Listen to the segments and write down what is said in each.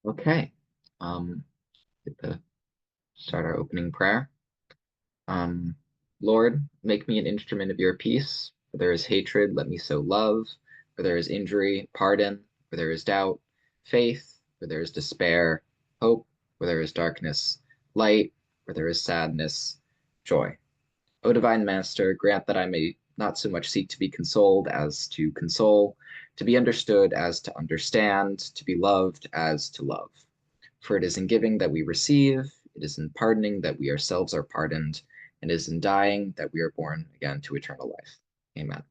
Okay. Get to start our opening prayer. Um, Lord, make me an instrument of your peace. Where there is hatred, let me sow love. Where there is injury, pardon. Where there is doubt, faith. Where there is despair, hope. Where there is darkness, light. Where there is sadness, joy. O divine Master, grant that I may not so much seek to be consoled as to console, to be understood as to understand, to be loved as to love. For it is in giving that we receive, it is in pardoning that we ourselves are pardoned, and it is in dying that we are born again to eternal life. Amen.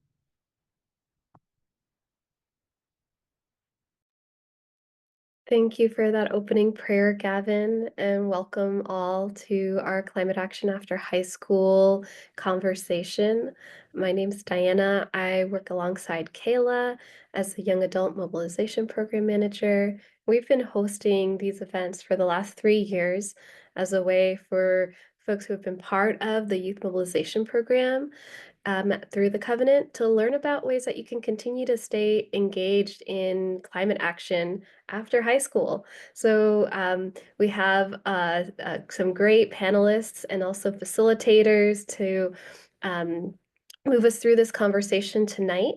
Thank you for that opening prayer, Gavin, and welcome all to our Climate Action After High School conversation. My name is Diana. I work alongside Kayla as the Young Adult Mobilization Program Manager. We've been hosting these events for the last 3 years as a way for folks who have been part of the Youth Mobilization Program through the Covenant to learn about ways that you can continue to stay engaged in climate action after high school. So we have some great panelists and also facilitators to move us through this conversation tonight.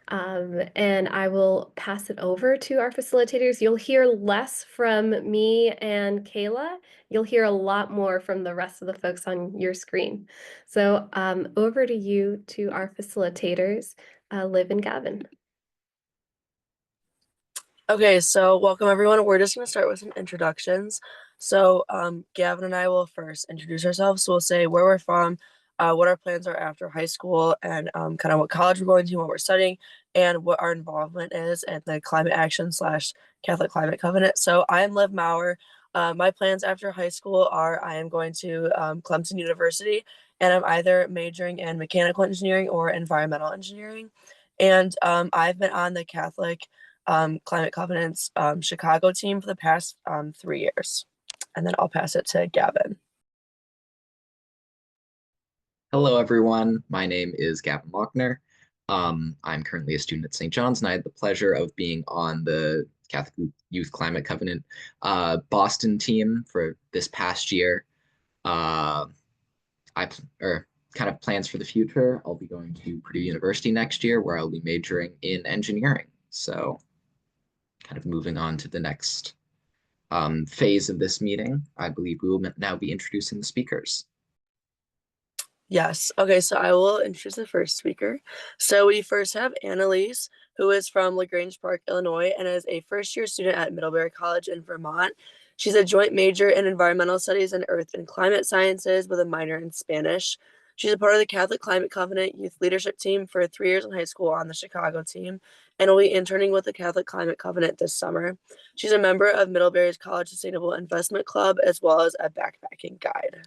And I will pass it over to our facilitators. You'll hear less from me and Kayla. You'll hear a lot more from the rest of the folks on your screen. So over to you, to our facilitators, Liv and Gavin. Okay, so welcome everyone. We're just going to start with some introductions. So Gavin and I will first introduce ourselves. So we'll say where we're from, what our plans are after high school, and kind of what college we're going to, what we're studying, and what our involvement is at the Climate Action / Catholic Climate Covenant. So I am Liv Maurer. My plans after high school are I am going to Clemson University, and I'm either majoring in mechanical engineering or environmental engineering. And I've been on the Catholic Climate Covenant's Chicago team for the past 3 years. And then I'll pass it to Gavin. Hello, everyone. My name is Gavin Lochner. I'm currently a student at St. John's, and I had the pleasure of being on the Catholic Youth Climate Covenant Boston team for this past year. Or kind of plans for the future. I'll be going to Purdue University next year, where I'll be majoring in engineering. So kind of moving on to the next phase of this meeting, I believe we will now be introducing the speakers. Yes. Okay, so I will introduce the first speaker. So we first have Annaliese, who is from LaGrange Park, Illinois, and is a first-year student at Middlebury College in Vermont. She's a joint major in environmental studies and earth and climate sciences with a minor in Spanish. She's a part of the Catholic Climate Covenant youth leadership team for 3 years in high school on the Chicago team, and will be interning with the Catholic Climate Covenant this summer. She's a member of Middlebury's College Sustainable Investment Club, as well as a backpacking guide.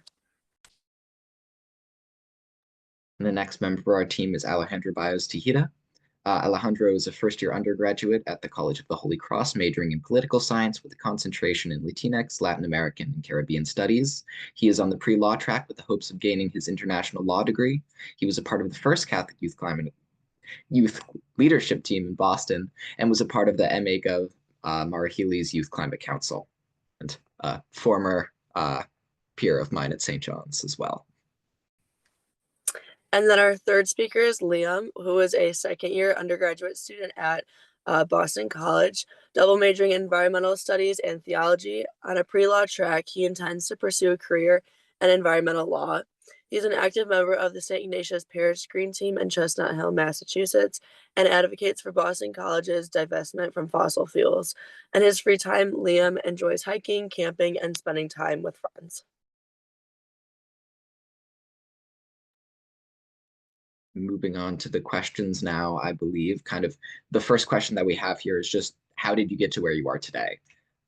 And the next member of our team is Alejandro Baez Tejeda. Alejandro is a first-year undergraduate at the College of the Holy Cross, majoring in political science with a concentration in Latinx, Latin American, and Caribbean studies. He is on the pre-law track with the hopes of gaining his international law degree. He was a part of the first Catholic Youth Leadership Team in Boston and was a part of the MA Gov Mara Healy's Youth Climate Council, and a former peer of mine at St. John's as well. And then our third speaker is Liam, who is a second-year undergraduate student at Boston College, double majoring in environmental studies and theology. On a pre-law track, he intends to pursue a career in environmental law. He's an active member of the St. Ignatius Parish Green Team in Chestnut Hill, Massachusetts, and advocates for Boston College's divestment from fossil fuels. In his free time, Liam enjoys hiking, camping, and spending time with friends. Moving on to the questions now, I believe kind of the first question that we have here is just how did you get to where you are today?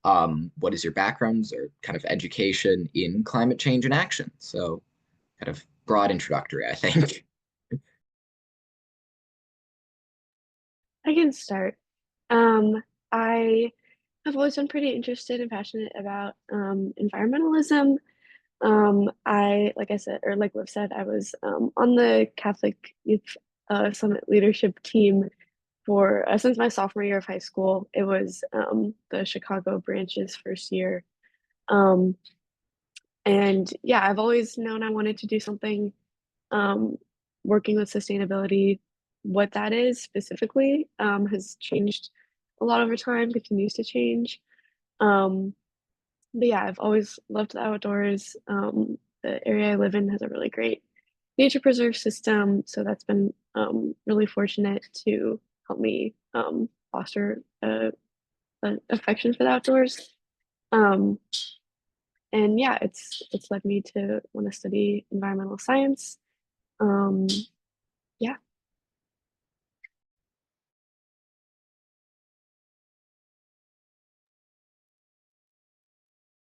What is your backgrounds or kind of education in climate change and action? So kind of broad introductory, I think. I can start. I have always been pretty interested and passionate about environmentalism. Like I said, or like Liv said, I was on the Catholic Youth Summit leadership team for since my sophomore year of high school. It was the Chicago branch's first year. And yeah, I've always known I wanted to do something um, working with sustainability. What that is specifically has changed a lot over time, continues to change. Um, but yeah, I've always loved the outdoors. The area I live in has a really great nature preserve system, so that's been really fortunate to help me foster an affection for the outdoors. Um, and yeah, it's led me to want to study environmental science. Um, yeah.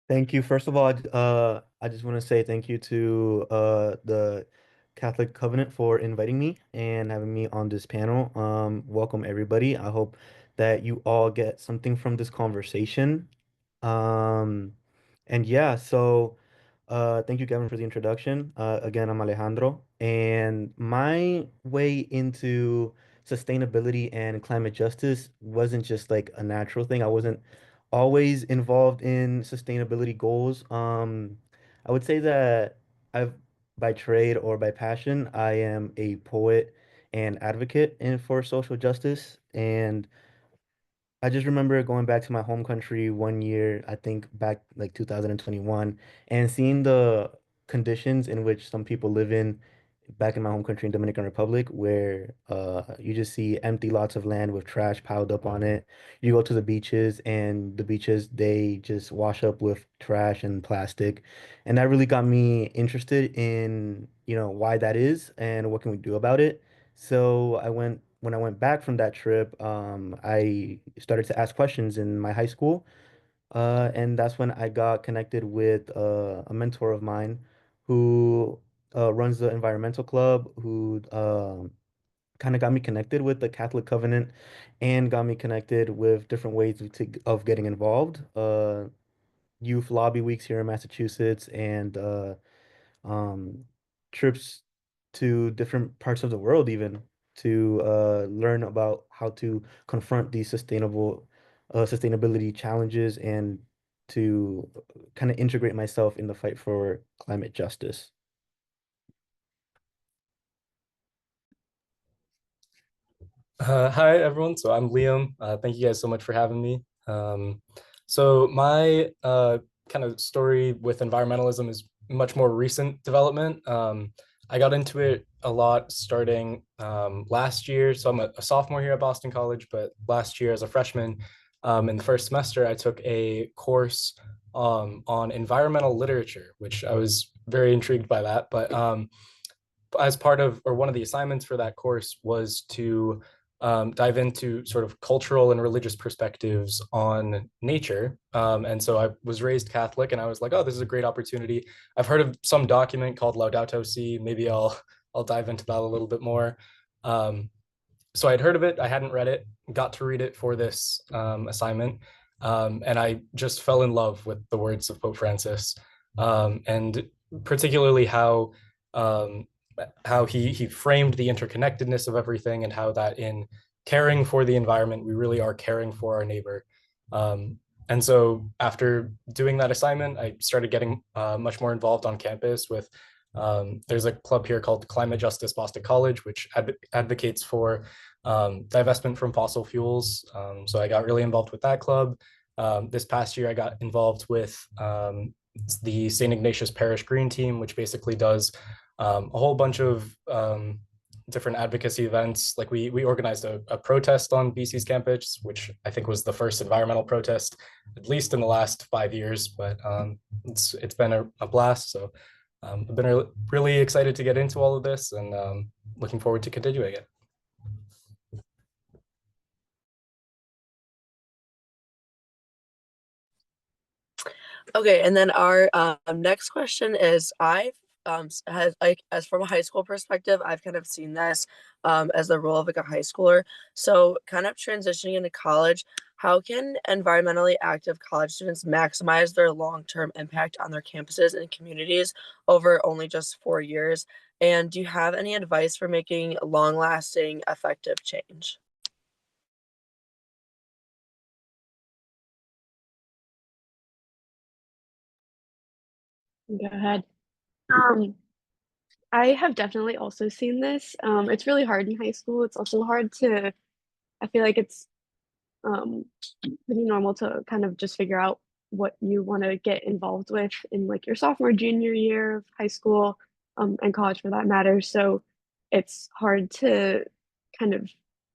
Thank you. First of all, I just want to say thank you to the Catholic Covenant for inviting me and having me on this panel. Welcome everybody. I hope that you all get something from this conversation. Um, and yeah, so thank you, Gavin, for the introduction. Again, I'm Alejandro, and my way into sustainability and climate justice wasn't just like a natural thing. I wasn't always involved in sustainability goals. I would say that I've by trade or by passion, I am a poet and advocate for social justice. And I just remember going back to my home country one year, I think back like 2021, and seeing the conditions in which some people live in back in my home country in Dominican Republic, where you just see empty lots of land with trash piled up on it. You go to the beaches, and the beaches they just wash up with trash and plastic, and that really got me interested in, why that is and what can we do about it. So when I went back from that trip, I started to ask questions in my high school, and that's when I got connected with a mentor of mine who runs the environmental club, who kind of got me connected with the Catholic Covenant and got me connected with different ways of getting involved. Youth lobby weeks here in Massachusetts and um, trips to different parts of the world, even to learn about how to confront these sustainability challenges and to kind of integrate myself in the fight for climate justice. Hi everyone. So I'm Liam. Thank you guys so much for having me. So my kind of story with environmentalism is much more recent development. I got into it a lot starting last year. So I'm a sophomore here at Boston College, but last year as a freshman, in the first semester, I took a course on environmental literature, which I was very intrigued by that. But as part of, or one of the assignments for that course was to dive into sort of cultural and religious perspectives on nature. And so I was raised Catholic, and I was like, oh, this is a great opportunity. I've heard of some document called Laudato Si. Maybe I'll dive into that a little bit more. So I'd heard of it. I hadn't read it, got to read it for this assignment. And I just fell in love with the words of Pope Francis, and particularly um, how he framed the interconnectedness of everything, and how that in caring for the environment, we really are caring for our neighbor. And so after doing that assignment, I started getting much more involved on campus with, there's a club here called Climate Justice Boston College, which advocates for divestment from fossil fuels. So I got really involved with that club. This past year, I got involved with the St. Ignatius Parish Green Team, which basically does a whole bunch of different advocacy events. Like we organized a protest on BC's campus, which I think was the first environmental protest, at least in the last 5 years. But it's been a blast. So I've been really excited to get into all of this, and looking forward to continuing it. Okay, and then our next question is, I've has like, as from a high school perspective, I've kind of seen this as the role of like a high schooler. So kind of transitioning into college, how can environmentally active college students maximize their long-term impact on their campuses and communities over only just 4 years? And do you have any advice for making long-lasting, effective change? Go ahead. Um, I have definitely also seen this. It's really hard in high school. It's also hard to, I feel like it's um, pretty normal to kind of just figure out what you want to get involved with in like your sophomore, junior year of high school, and college for that matter. So it's hard to kind of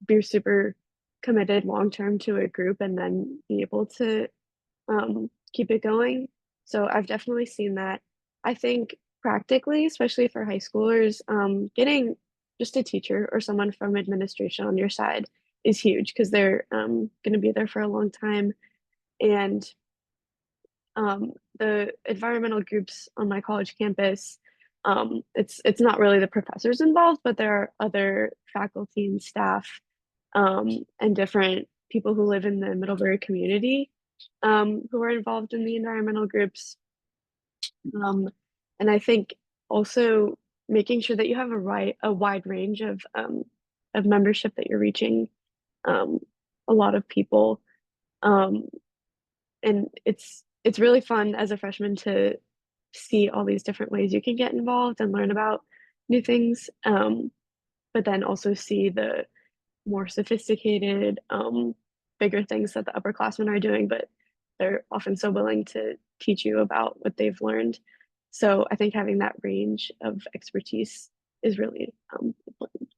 be super committed long term to a group and then be able to keep it going. So I've definitely seen that. I think practically, especially for high schoolers, getting just a teacher or someone from administration on your side is huge because they're going to be there for a long time. And the environmental groups on my college campus, it's not really the professors involved, but there are other faculty and staff and different people who live in the Middlebury community who are involved in the environmental groups. Um, and I think also making sure that you have a wide range of membership that you're reaching um, a lot of people. Um, and it's really fun as a freshman to see all these different ways you can get involved and learn about new things. But then also see the more sophisticated, bigger things that the upperclassmen are doing, but they're often so willing to teach you about what they've learned. So I think having that range of expertise is really important.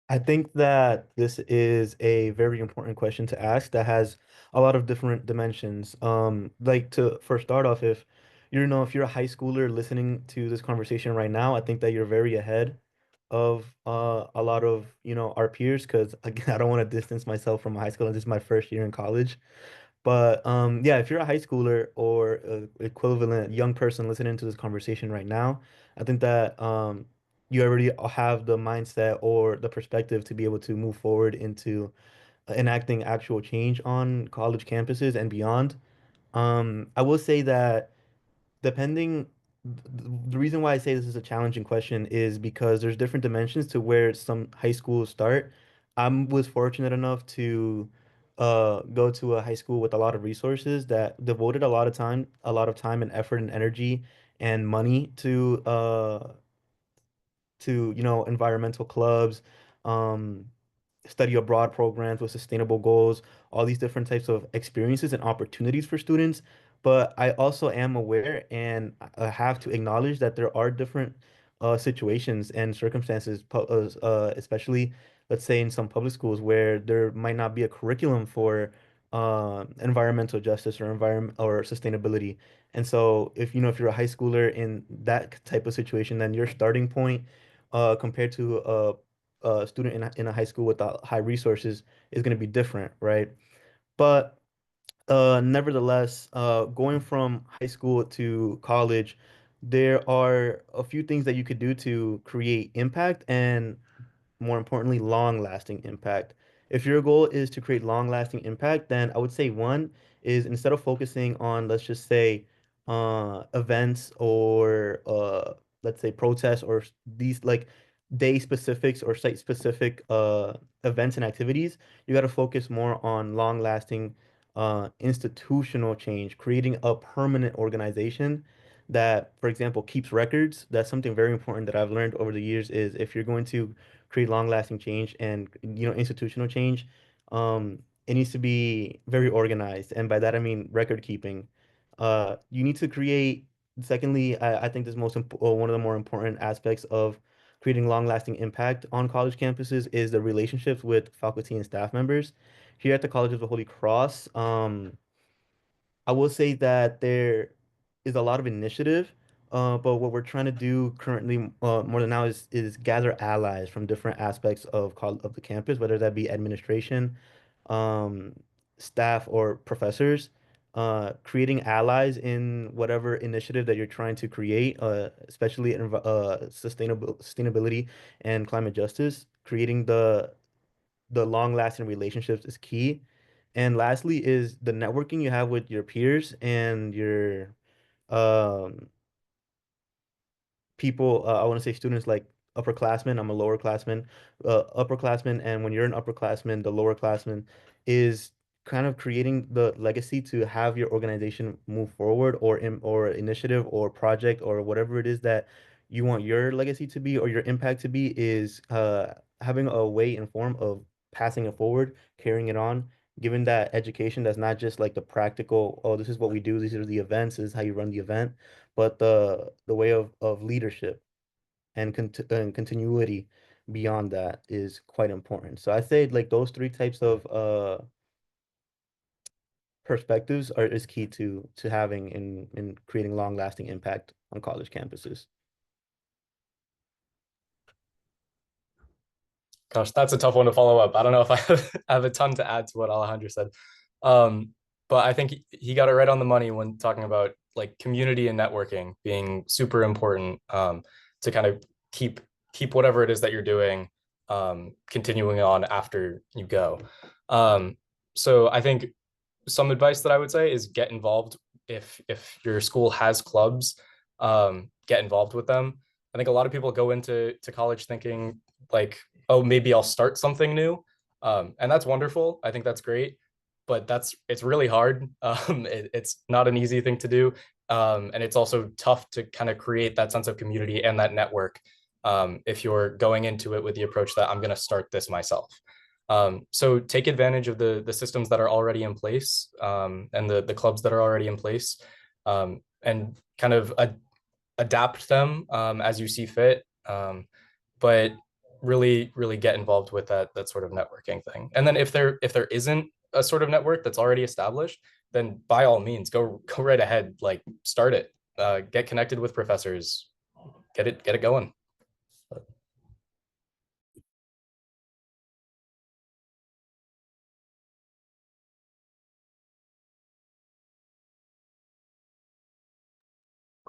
I think that this is a very important question to ask that has a lot of different dimensions. Like to for start off, if you know if you're a high schooler listening to this conversation right now, I think that you're very ahead of a lot of our peers because again, I don't want to distance myself from high school and this is my first year in college. But yeah, if you're a high schooler or equivalent young person listening to this conversation right now, I think that you already have the mindset or the perspective to be able to move forward into enacting actual change on college campuses and beyond. I will say that depending the reason why I say this is a challenging question is because there's different dimensions to where some high schools start. I was fortunate enough to go to a high school with a lot of resources that devoted a lot of time and effort and energy and money to environmental clubs, um, study abroad programs with sustainable goals, all these different types of experiences and opportunities for students. But I also am aware and I have to acknowledge that there are different situations and circumstances, especially let's say in some public schools where there might not be a curriculum for environmental justice or environment or sustainability. And so if you're a high schooler in that type of situation, then your starting point compared to a student in a high school without high resources is going to be different, right? But nevertheless, going from high school to college, there are a few things that you could do to create impact and more importantly, long-lasting impact. If your goal is to create long-lasting impact, then I would say one is instead of focusing on, let's just say, events or let's say protests or these like day specifics or site specific events and activities, you got to focus more on long-lasting institutional change, creating a permanent organization that, for example, keeps records. That's something very important that I've learned over the years is if you're going to create long-lasting change and institutional change, it needs to be very organized, and by that I mean record keeping. You need to create. Secondly, I think this one of the more important aspects of creating long-lasting impact on college campuses is the relationships with faculty and staff members. Here at the College of the Holy Cross, I will say that there is a lot of initiative, but what we're trying to do currently, more than now, is gather allies from different aspects of the campus, whether that be administration, um, staff, or professors. Creating allies in whatever initiative that you're trying to create, especially in sustainability and climate justice. Creating the long-lasting relationships is key. And lastly is the networking you have with your peers and your um people, I want to say students like upperclassmen. I'm a lower classman, upperclassman, and when you're an upperclassman, the lower classman is kind of creating the legacy to have your organization move forward, or initiative or project or whatever it is that you want your legacy to be or your impact to be, is having a way and form of passing it forward, carrying it on, given that education that's not just like the practical, oh, this is what we do, these are the events, this is how you run the event, but the way of leadership and continuity beyond that is quite important. So I say like those three types of perspectives is key to having in creating long lasting impact on college campuses. Gosh, that's a tough one to follow up. I don't know if I have a ton to add to what Alejandro said. But I think he got it right on the money when talking about like community and networking being super important, to kind of keep whatever it is that you're doing, continuing on after you go. So I think some advice that I would say is get involved. If your school has clubs, get involved with them. I think a lot of people go into college thinking like, oh, maybe I'll start something new. And that's wonderful. I think that's great, but it's really hard. It's not an easy thing to do. And it's also tough to kind of create that sense of community and that network, if you're going into it with the approach that I'm going to start this myself. So take advantage of the systems that are already in place, and the clubs that are already in place, and kind of adapt them as you see fit. But really get involved with that sort of networking thing. And then if there isn't a sort of network that's already established, then by all means go right ahead, like start it, get connected with professors, get it going.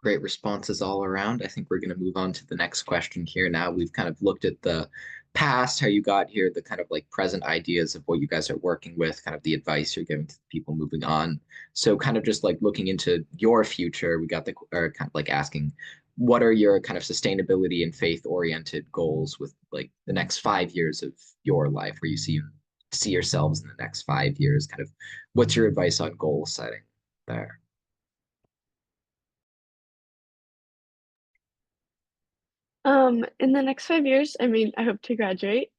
Great responses all around. I think we're going to move on to the next question here. Now we've kind of looked at the past, how you got here, the kind of like present ideas of what you guys are working with, kind of the advice you're giving to the people moving on. So kind of just like looking into your future, we got the, or kind of like asking, what are your kind of sustainability and faith oriented goals with like the next 5 years of your life, where you see yourselves in the next 5 years? Kind of what's your advice on goal setting there? In the next 5 years, I mean, I hope to graduate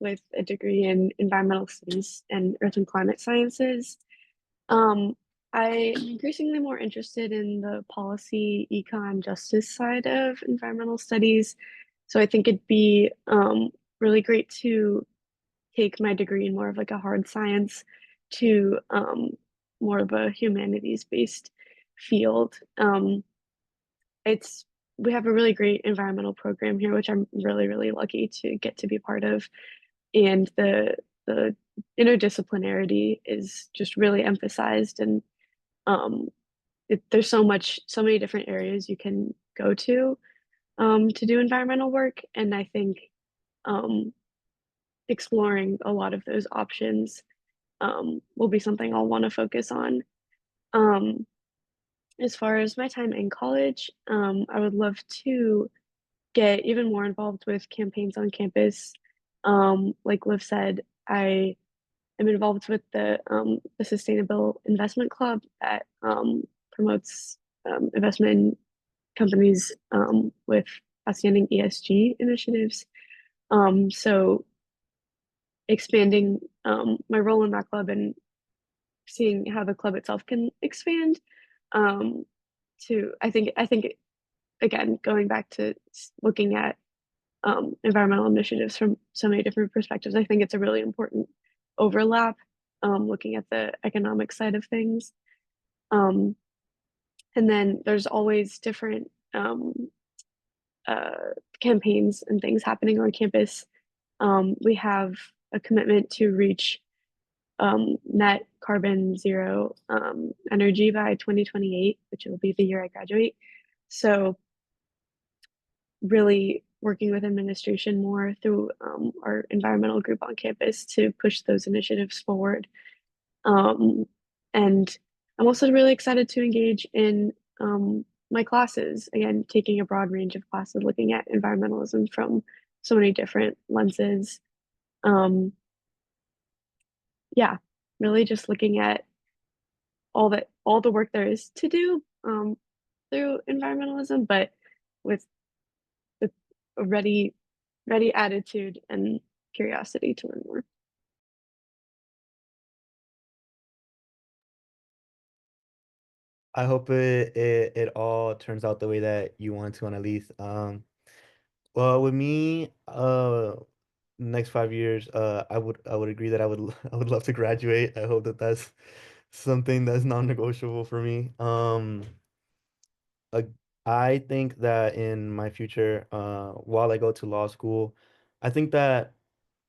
with a degree in environmental studies and earth and climate sciences. Um, I am increasingly more interested in the policy, econ, justice side of environmental studies. So I think it'd be really great to take my degree in more of like a hard science to more of a humanities-based field. It's We have a really great environmental program here, which I'm really lucky to get to be part of. And the interdisciplinarity is just really emphasized. And there's so many different areas you can go to do environmental work. And I think um, exploring a lot of those options will be something I'll want to focus on. Um, as far as my time in college, I would love to get even more involved with campaigns on campus. Like Liv said, I am involved with the Sustainable Investment Club that promotes investment companies with outstanding ESG initiatives. So expanding my role in that club and seeing how the club itself can expand to I think again, going back to looking at environmental initiatives from so many different perspectives, I think it's a really important overlap, looking at the economic side of things. And then there's always different campaigns and things happening on campus. We have a commitment to reach net carbon zero energy by 2028, which will be the year I graduate. So really working with administration more through our environmental group on campus to push those initiatives forward. And I'm also really excited to engage in my classes, again, taking a broad range of classes, looking at environmentalism from so many different lenses. Yeah, really just looking at all the work there is to do through environmentalism, but with with a ready attitude and curiosity to learn more. I hope it all turns out the way that you want to, Annalise. Well, with me, next 5 years, I would agree that I would love to graduate. I hope that that's something that's non-negotiable for me. Uh, I think that in my future, while I go to law school, I think that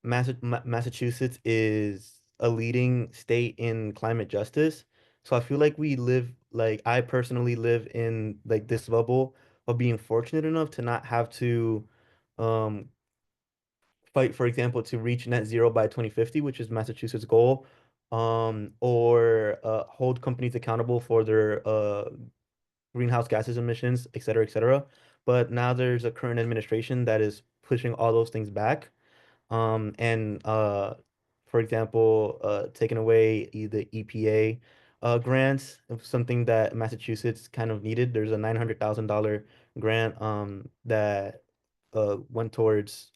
Massachusetts is a leading state in climate justice. So I feel like I personally live in like this bubble of being fortunate enough to not have to um, fight, for example, to reach net zero by 2050, which is Massachusetts' goal, or hold companies accountable for their greenhouse gases emissions, et cetera, et cetera. But now there's a current administration that is pushing all those things back. And for example, taking away the EPA grants, something that Massachusetts kind of needed. There's a $900,000 grant that went towards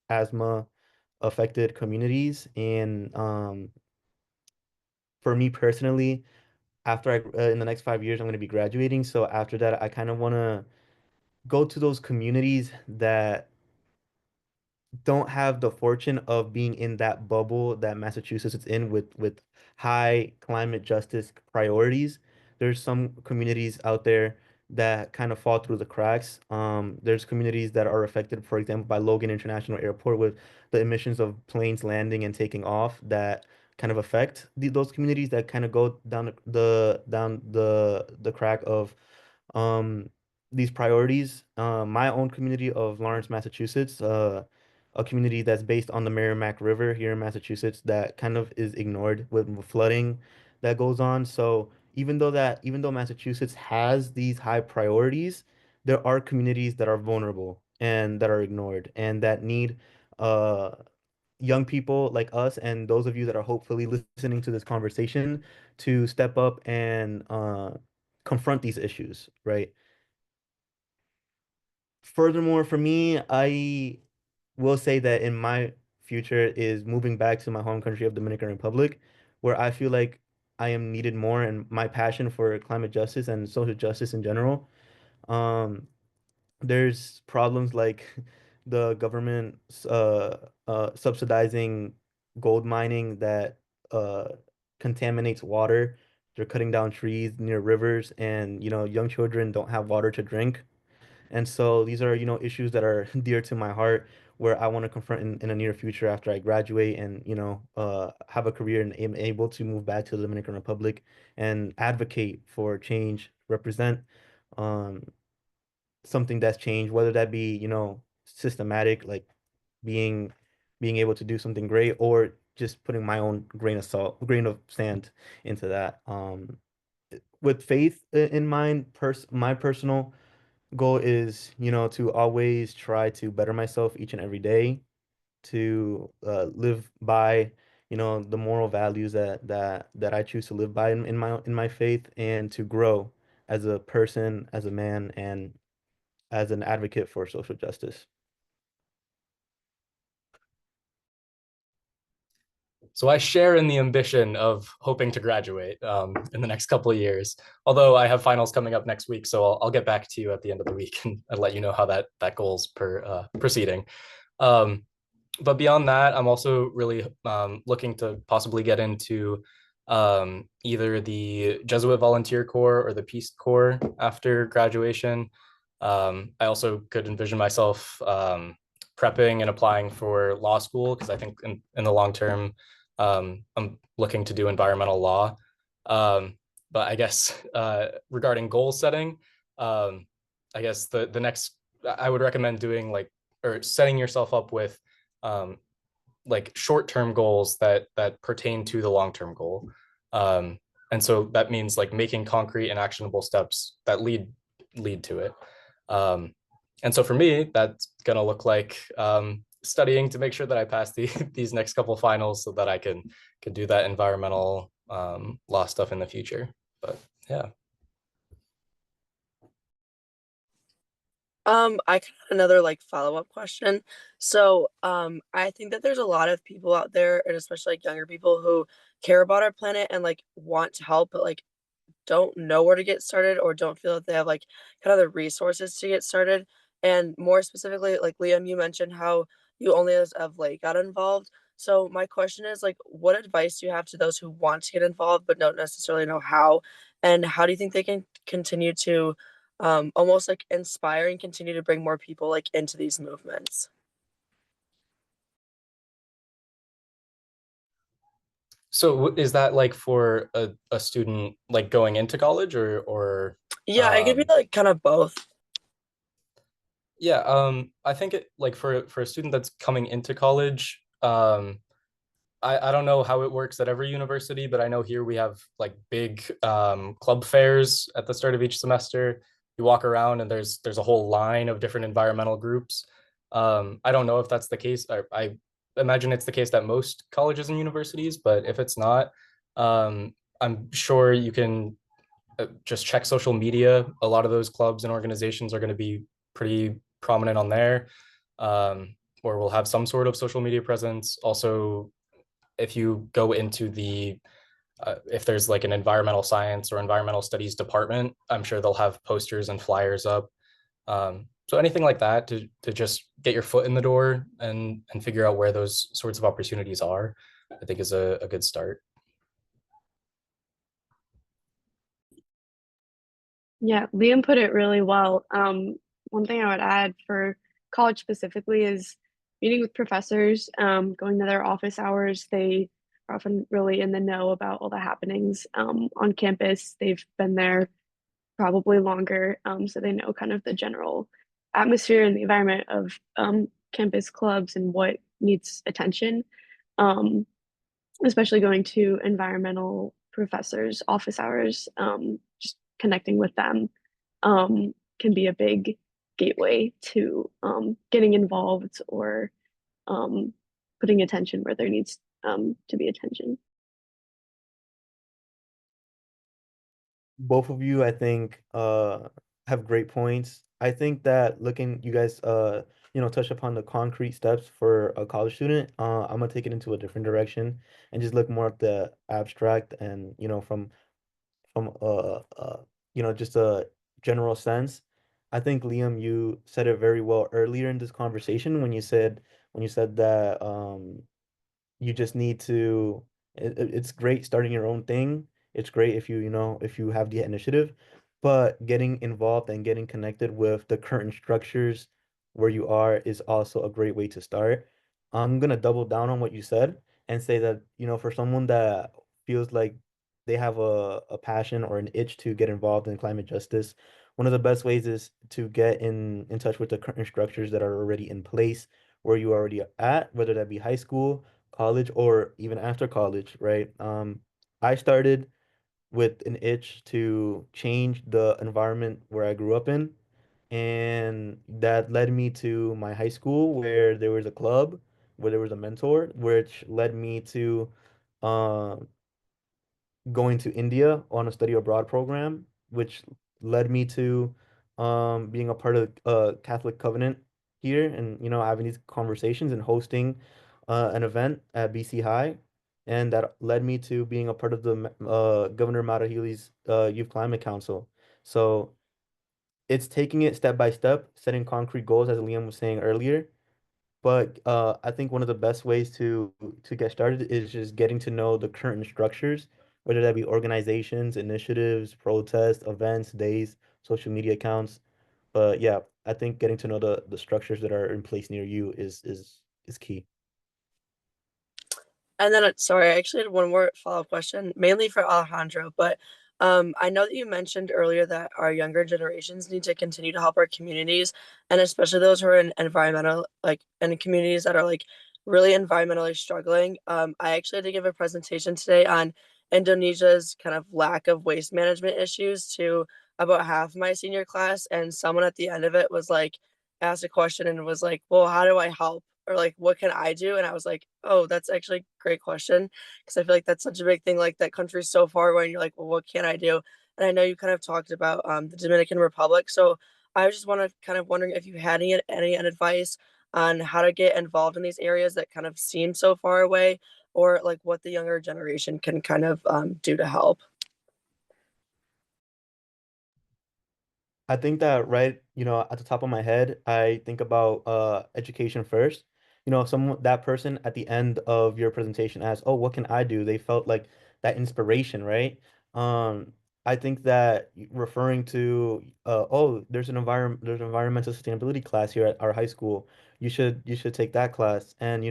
asthma affected communities. And for me personally, after in the next 5 years, I'm going to be graduating. So after that, I kind of want to go to those communities that don't have the fortune of being in that bubble that Massachusetts is in with high climate justice priorities. There's some communities out there that kind of fall through the cracks. There's communities that are affected, for example, by Logan International Airport with the emissions of planes landing and taking off that kind of affect those communities that kind of go down the crack of um these priorities. My own community of Lawrence, Massachusetts, a community that's based on the Merrimack River here in Massachusetts that kind of is ignored with flooding that goes on. So even though Massachusetts has these high priorities, there are communities that are vulnerable and that are ignored and that need uh young people like us and those of you that are hopefully listening to this conversation to step up and confront these issues, right? Furthermore, for me, I will say that in my future is moving back to my home country of Dominican Republic, where I feel like I am needed more and my passion for climate justice and social justice in general. Um, there's problems like the government subsidizing gold mining that uh, contaminates water. They're cutting down trees near rivers, and young children don't have water to drink. And so these are, issues that are dear to my heart where I want to confront in a near future after I graduate and, have a career and am able to move back to the Dominican Republic and advocate for change, represent um, something that's changed, whether that be, systematic, like being being able to do something great or just putting my own grain of sand into that. With faith in mind, my personal goal is, to always try to better myself each and every day, to live by, the moral values that I choose to live by in my faith, and to grow as a person, as a man, and as an advocate for social justice. So I share in the ambition of hoping to graduate in the next couple of years. Although I have finals coming up next week, so I'll get back to you at the end of the week and let you know how that goal's proceeding. Um, but beyond that, I'm also really looking to possibly get into either the Jesuit Volunteer Corps or the Peace Corps after graduation. I also could envision myself prepping and applying for law school because I think in the long term, I'm looking to do environmental law. But I guess regarding goal setting, I guess the next I would recommend doing or setting yourself up with um, like short-term goals that pertain to the long-term goal. And so that means like making concrete and actionable steps that lead to it. Um, and so for me, that's gonna look like studying to make sure that I pass these next couple finals so that I can do that environmental law stuff in the future. But yeah. I kind of have another like follow-up question. So, I think that there's a lot of people out there, and especially like younger people who care about our planet and like want to help, but like don't know where to get started or don't feel that they have like kind of the resources to get started. And more specifically, like Liam, you mentioned how you only as of late got involved. So my question is like, what advice do you have to those who want to get involved but don't necessarily know how? And how do you think they can continue to almost like inspire and continue to bring more people like into these movements? So is that like for a student like going into college or Yeah, it could be like kind of both. yeah, I think it like for a student that's coming into college, I don't know how it works at every university, but I know here we have like big club fairs at the start of each semester. You walk around and there's a whole line of different environmental groups. I don't know if that's the case. I imagine it's the case at most colleges and universities, but if it's not, I'm sure you can just check social media. A lot of those clubs and organizations are going to be pretty prominent on there, or will have some sort of social media presence. Also, if you go into if there's like an environmental science or environmental studies department, I'm sure they'll have posters and flyers up. So anything like that to just get your foot in the door and figure out where those sorts of opportunities are, I think is a good start. Yeah, Liam put it really well. One thing I would add for college specifically is meeting with professors, going to their office hours. They are often really in the know about all the happenings on campus. They've been there probably longer, so they know kind of the general atmosphere and the environment of campus clubs and what needs attention. Um, Especially going to environmental professors' office hours, just connecting with them can be a big gateway to getting involved or um, putting attention where there needs to be attention. Both of you, I think, have great points. I think that looking, you guys, touch upon the concrete steps for a college student. I'm gonna take it into a different direction and just look more at the abstract and, from just a general sense. I think Liam, you said it very well earlier in this conversation when you said that you just need to it's great starting your own thing. It's great if if you have the initiative, but getting involved and getting connected with the current structures where you are is also a great way to start. I'm gonna double down on what you said and say that, for someone that feels like they have a passion or an itch to get involved in climate justice, one of the best ways is to get in touch with the current structures that are already in place where you already at, whether that be high school, college, or even after college, right? I started with an itch to change the environment where I grew up in, and that led me to my high school where there was a club, where there was a mentor, which led me to uh, going to India on a study abroad program, which led me to being a part of Catholic Covenant here and, having these conversations and hosting an event at BC High. And that led me to being a part of the Governor Marahili's Youth Climate Council. So it's taking it step by step, setting concrete goals, as Liam was saying earlier, but I think one of the best ways to get started is just getting to know the current structures, whether that be organizations, initiatives, protests, events, days, social media accounts. But yeah, I think getting to know the structures that are in place near you is key. And then, sorry, I actually had one more follow-up question, mainly for Alejandro. But I know that you mentioned earlier that our younger generations need to continue to help our communities, and especially those who are in environmental, like in communities that are like really environmentally struggling. I actually had to give a presentation today on Indonesia's kind of lack of waste management issues to about half my senior class, and someone at the end of it was like asked a question and was like, "Well, how do I help?" or like what can I do? And I was like, oh, that's actually a great question, because I feel like that's such a big thing. Like that country's so far away, and you're like, well, what can I do? And I know you kind of talked about the Dominican Republic, so I just want to kind of wondering if you had any advice on how to get involved in these areas that kind of seem so far away, or like what the younger generation can kind of do to help. I think that right, at the top of my head, I think about education first. Someone that person at the end of your presentation asked, "Oh, what can I do?" They felt like that inspiration, right? Um, I think that referring to oh, there's an environmental sustainability class here at our high school. You should take that class. And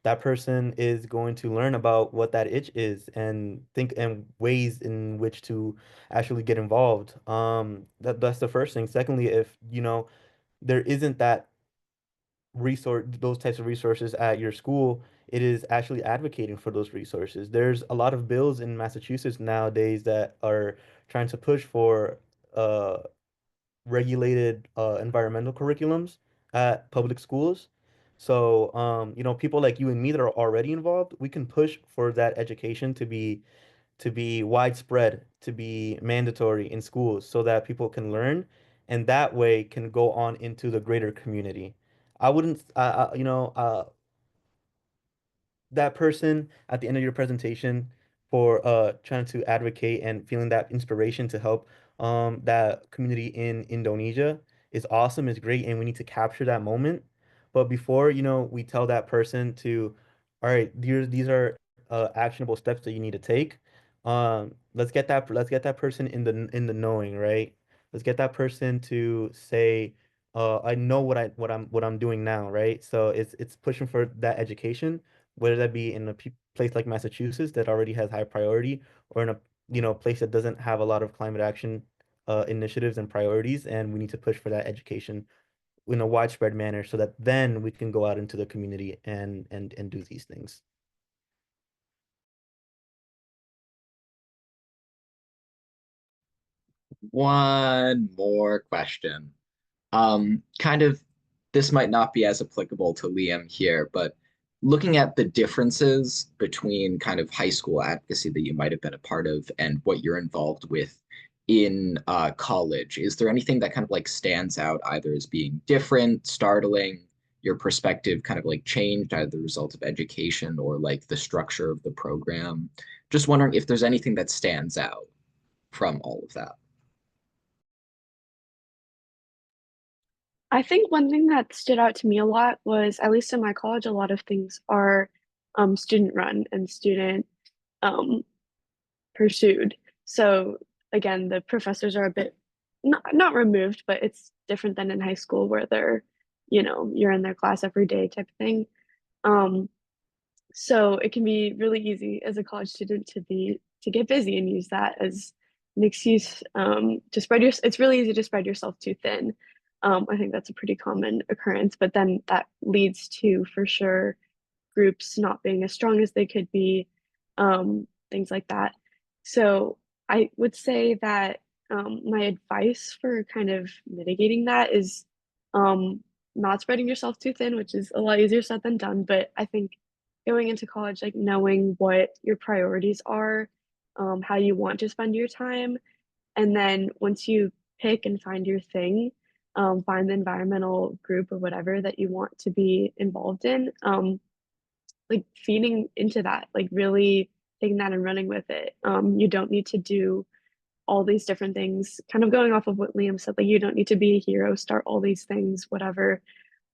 that person is going to learn about what that itch is and think and ways in which to actually get involved. That's the first thing. Secondly, if there isn't that resource, those types of resources at your school, it is actually advocating for those resources. There's a lot of bills in Massachusetts nowadays that are trying to push for uh regulated environmental curriculums at public schools. So, people like you and me that are already involved, we can push for that education to be widespread, to be mandatory in schools so that people can learn and that way can go on into the greater community. I wouldn't, that person at the end of your presentation for trying to advocate and feeling that inspiration to help that community in Indonesia is awesome, is great, and we need to capture that moment. But before, we tell that person to, all right, these are actionable steps that you need to take. Let's get that person in the knowing, right? Let's get that person to say, I know what I'm doing now, right? So it's pushing for that education, whether that be in a place like Massachusetts that already has high priority, or in a place that doesn't have a lot of climate action initiatives and priorities, and we need to push for that education in a widespread manner so that then we can go out into the community and do these things. One more question. Kind of, this might not be as applicable to Liam here, but looking at the differences between kind of high school advocacy that you might have been a part of and what you're involved with in college, is there anything that kind of like stands out either as being different, startling, your perspective kind of like changed either the result of education or like the structure of the program? Just wondering if there's anything that stands out from all of that. I think one thing that stood out to me a lot was, at least in my college, a lot of things are student run and student um, pursued. So again, the professors are a bit not removed, but it's different than in high school where you're in their class every day type of thing. Um, so it can be really easy as a college student to get busy and use that as an excuse to spread your. It's really easy to spread yourself too thin. I think that's a pretty common occurrence, but then that leads to, for sure, groups not being as strong as they could be, things like that. So I would say that my advice for kind of mitigating that is um, not spreading yourself too thin, which is a lot easier said than done. But I think going into college, like knowing what your priorities are, how you want to spend your time, and then once you pick and find your thing, find the environmental group or whatever that you want to be involved in, like feeding into that, like really taking that and running with it. You don't need to do all these different things, kind of going off of what Liam said, like you don't need to be a hero, start all these things, whatever.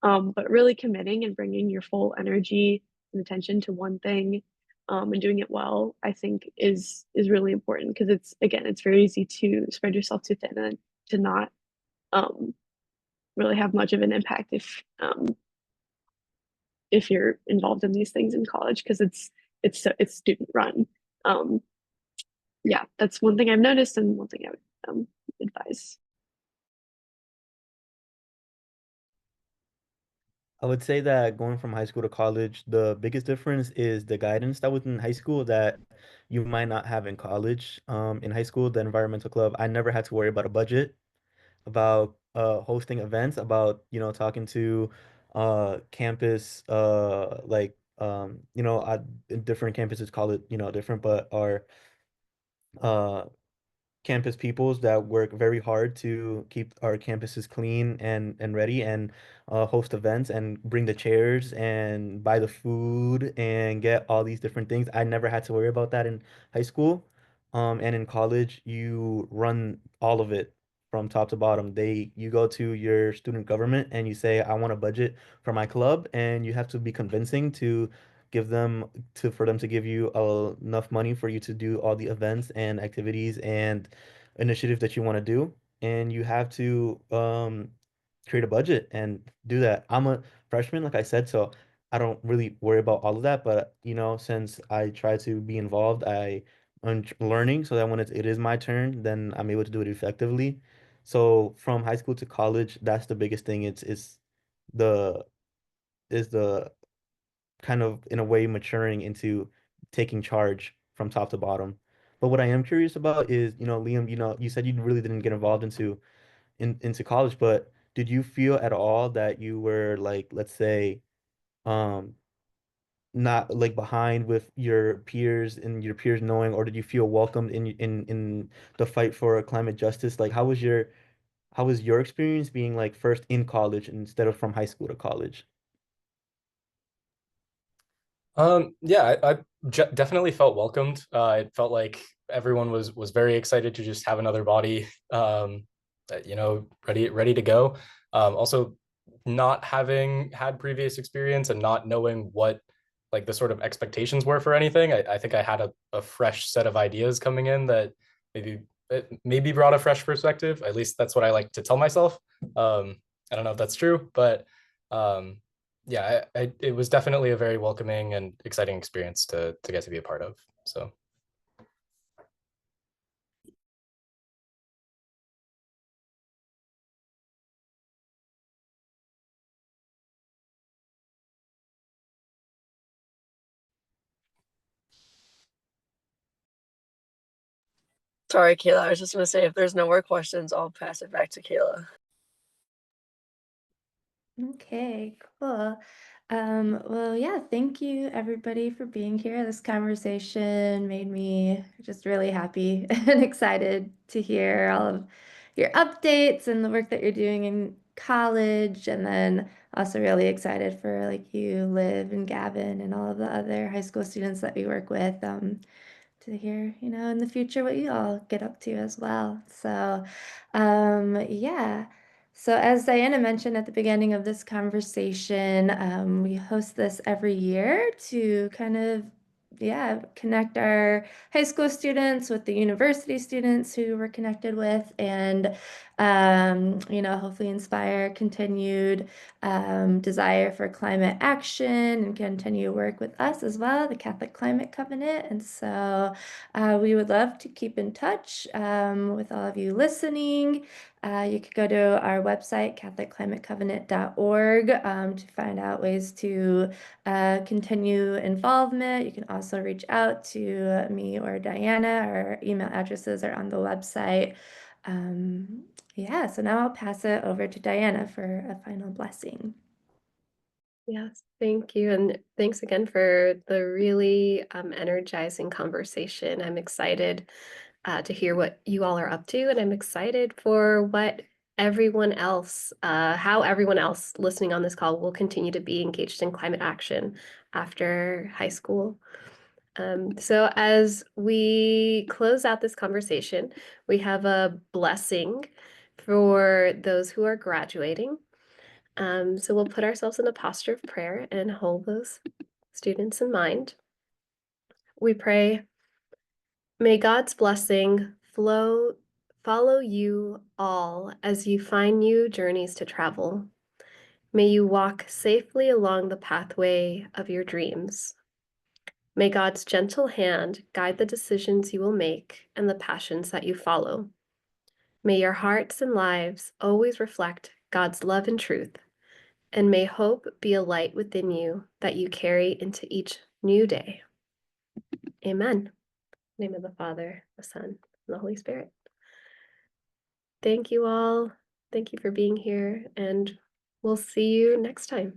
But really committing and bringing your full energy and attention to one thing, and doing it well, I think is really important because it's very easy to spread yourself too thin and to not um, really have much of an impact if you're involved in these things in college because it's student run. Um, yeah, that's one thing I've noticed and one thing I would advise. I would say that going from high school to college, the biggest difference is the guidance that was in high school that you might not have in college. In high school, the environmental club, I never had to worry about a budget, about hosting events, about talking to campus like different campuses call it different, but our uh campus peoples that work very hard to keep our campuses clean and ready, and host events and bring the chairs and buy the food and get all these different things. I never had to worry about that in high school. And in college, you run all of it from top to bottom. You go to your student government and you say, I want a budget for my club, and you have to be convincing to give them to for them to give you enough money for you to do all the events and activities and initiatives that you want to do. And you have to create a budget and do that. I'm a freshman, like I said, so I don't really worry about all of that. But since I try to be involved, I'm learning so that when it is my turn, then I'm able to do it effectively. So from high school to college, that's the biggest thing. It's the is the kind of in a way maturing into taking charge from top to bottom. But what I am curious about is, Liam, you said you really didn't get involved into college, but did you feel at all that you were like, let's say, um, not like behind with your peers and your peers knowing, or did you feel welcomed in the fight for climate justice? Like, how was your experience being like first in college instead of from high school to college? Yeah, I definitely felt welcomed. It felt like everyone was very excited to just have another body, ready to go. Also, not having had previous experience and not knowing what like the sort of expectations were for anything, I think I had a fresh set of ideas coming in that maybe maybe brought a fresh perspective. At least that's what I like to tell myself. I don't know if that's true, but um, yeah, it was definitely a very welcoming and exciting experience to get to be a part of. So Sorry, Kayla. I was just gonna say if there's no more questions, I'll pass it back to Kayla. Okay, cool. Well, yeah, thank you everybody for being here. This conversation made me just really happy and excited to hear all of your updates and the work that you're doing in college, and then also really excited for like you, Liv, and Gavin, and all of the other high school students that we work with. To hear, in the future what you all get up to as well. So, yeah. So, as Diana mentioned at the beginning of this conversation, we host this every year to kind of, yeah, connect our high school students with the university students who we're connected with, and, hopefully inspire continued desire for climate action and continue work with us as well, the Catholic Climate Covenant. And so we would love to keep in touch with all of you listening. You could go to our website, CatholicClimateCovenant.org, to find out ways to continue involvement. You can also reach out to me or Diana. Our email addresses are on the website. Yeah, so now I'll pass it over to Diana for a final blessing. Yes, thank you. And thanks again for the really energizing conversation. I'm excited to hear what you all are up to, and I'm excited for what everyone else, how everyone else listening on this call will continue to be engaged in climate action after high school. So as we close out this conversation, we have a blessing for those who are graduating. So we'll put ourselves in a posture of prayer and hold those students in mind. We pray, may God's blessing follow you all as you find new journeys to travel. May you walk safely along the pathway of your dreams. May God's gentle hand guide the decisions you will make and the passions that you follow. May your hearts and lives always reflect God's love and truth. And may hope be a light within you that you carry into each new day. Amen. In the name of the Father, the Son, and the Holy Spirit. Thank you all. Thank you for being here, and We'll see you next time.